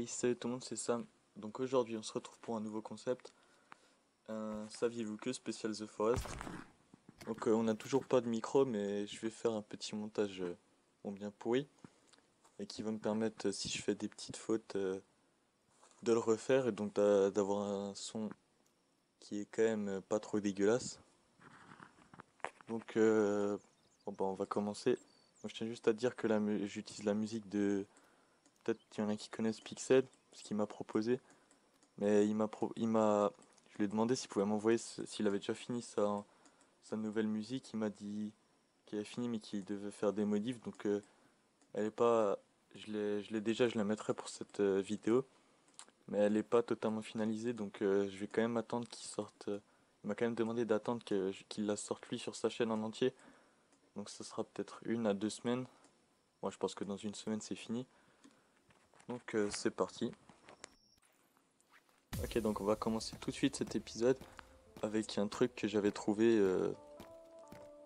Hey, salut tout le monde, c'est Sam. Donc aujourd'hui, on se retrouve pour un nouveau concept. Saviez-vous que spécial The Forest? Donc on n'a toujours pas de micro, mais je vais faire un petit montage bon, bien pourri et qui va me permettre, si je fais des petites fautes, de le refaire et donc d'avoir un son qui est quand même pas trop dégueulasse. Donc bon, bah, on va commencer. Moi, je tiens juste à dire que j'utilise la musique de... Peut-être qu'il y en a qui connaissent Pixel, ce qu'il m'a proposé. Mais je lui ai demandé s'il pouvait m'envoyer, s'il avait déjà fini sa nouvelle musique. Il m'a dit qu'il avait fini mais qu'il devait faire des modifs. Donc elle est pas, je la mettrai pour cette vidéo. Mais elle est pas totalement finalisée. Donc je vais quand même attendre qu'il sorte. Il m'a quand même demandé d'attendre qu'il la sorte lui sur sa chaîne en entier. Donc ça sera peut-être 1 à 2 semaines. Moi je pense que dans une semaine c'est fini. Donc c'est parti. Ok, donc on va commencer tout de suite cet épisode avec un truc que j'avais trouvé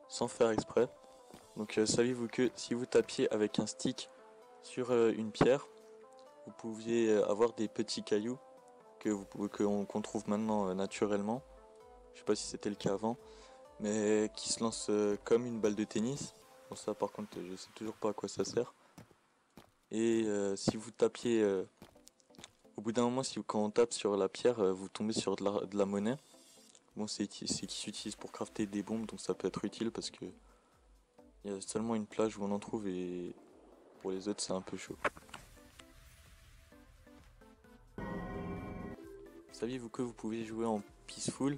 sans faire exprès. Donc saviez-vous que si vous tapiez avec un stick sur une pierre, vous pouviez avoir des petits cailloux qu'on trouve maintenant naturellement. Je sais pas si c'était le cas avant, mais qui se lancent comme une balle de tennis. Bon ça par contre je sais toujours pas à quoi ça sert. Et si vous tapiez, au bout d'un moment, quand on tape sur la pierre, vous tombez sur de la monnaie. Bon c'est qui s'utilise pour crafter des bombes, donc ça peut être utile parce que il y a seulement une plage où on en trouve et pour les autres c'est un peu chaud. Saviez-vous que vous pouvez jouer en peaceful?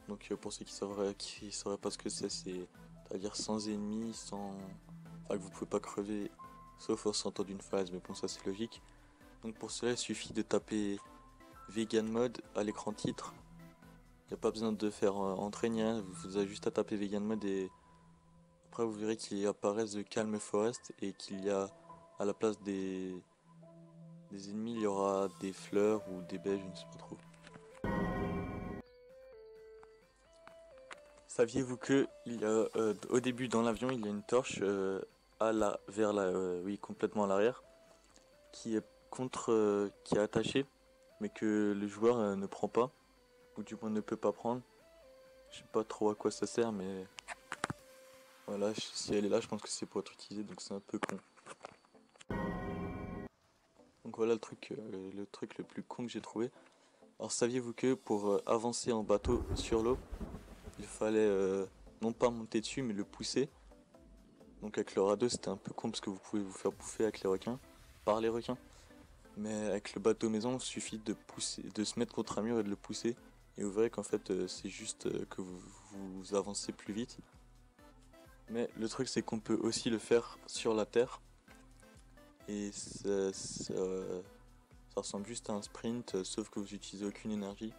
Donc pour ceux qui sauraient pas ce que c'est-à-dire sans ennemis, enfin que vous pouvez pas crever sauf au sortant d'une phase, mais bon ça c'est logique. Donc pour cela il suffit de taper Vegan Mode à l'écran titre. Il n'y a pas besoin de faire entraîner, hein. Vous avez juste à taper Vegan Mode et après vous verrez qu'il apparaît The Calm Forest et qu'il y a à la place des ennemis il y aura des fleurs ou des baies, je ne sais pas trop. Saviez-vous que au début dans l'avion il y a une torche oui complètement à l'arrière qui est attachée mais que le joueur ne prend pas ou du moins ne peut pas prendre. Je sais pas trop à quoi ça sert mais voilà si elle est là je pense que c'est pour être utilisé donc c'est un peu con. Donc voilà le truc le plus con que j'ai trouvé. Alors saviez-vous que pour avancer en bateau sur l'eau il fallait non pas monter dessus mais le pousser. Donc avec le radeau c'était un peu con parce que vous pouvez vous faire bouffer avec les requins, par les requins. Mais avec le bateau maison il suffit de pousser, de se mettre contre un mur et de le pousser. Et vous verrez qu'en fait c'est juste que vous avancez plus vite. Mais le truc c'est qu'on peut aussi le faire sur la terre. Et ça ressemble juste à un sprint sauf que vous utilisez aucune énergie.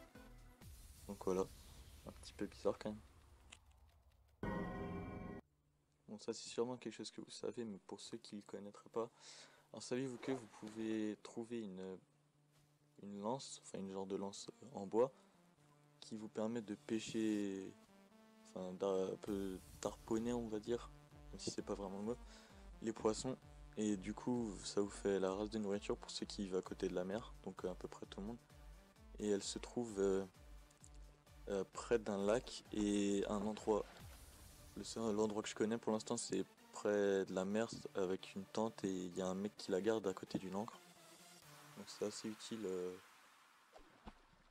Donc voilà, un petit peu bizarre quand même. Bon ça c'est sûrement quelque chose que vous savez mais pour ceux qui ne le connaîtraient pas. Alors saviez-vous que vous pouvez trouver une lance, enfin une genre de lance en bois, qui vous permet de pêcher, enfin un peu d'harponner on va dire, même si c'est pas vraiment le mot, les poissons. Et du coup ça vous fait la race de nourriture pour ceux qui vivent à côté de la mer, donc à peu près tout le monde. Et elle se trouve près d'un lac et un endroit, l'endroit que je connais pour l'instant c'est près de la mer avec une tente et il y a un mec qui la garde à côté d'une ancre. Donc c'est assez utile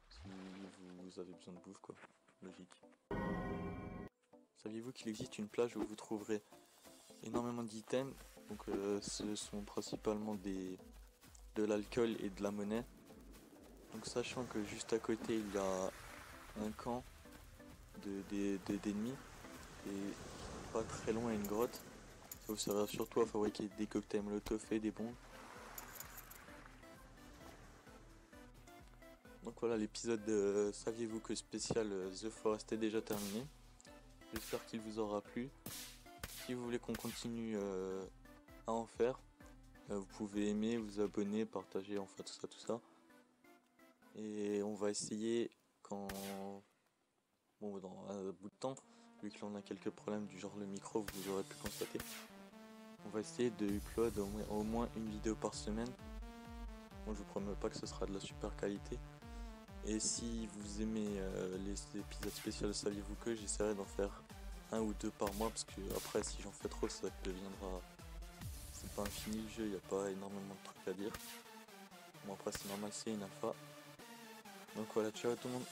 si vous avez besoin de bouffe quoi, logique. Saviez-vous qu'il existe une plage où vous trouverez énormément d'items? Donc ce sont principalement de l'alcool et de la monnaie. Donc sachant que juste à côté il y a un camp d'ennemis et pas très loin une grotte. Ça vous servira surtout à fabriquer des cocktails molotov et des bombes. Donc voilà l'épisode de Saviez-vous que spécial The Forest est déjà terminé. J'espère qu'il vous aura plu. Si vous voulez qu'on continue à en faire, vous pouvez aimer, vous abonner, partager, enfin tout ça. Et on va essayer dans un bout de temps, vu que l'on a quelques problèmes du genre le micro, vous aurez pu constater. On va essayer de upload au moins une vidéo par semaine. Bon, je vous promets pas que ce sera de la super qualité. Et si vous aimez les épisodes spéciaux, saviez-vous que j'essaierai d'en faire un ou deux par mois, parce que après si j'en fais trop ça deviendra... C'est pas infini le jeu, il n'y a pas énormément de trucs à dire. Bon après c'est normal, c'est une alpha. Donc voilà, ciao tout le monde.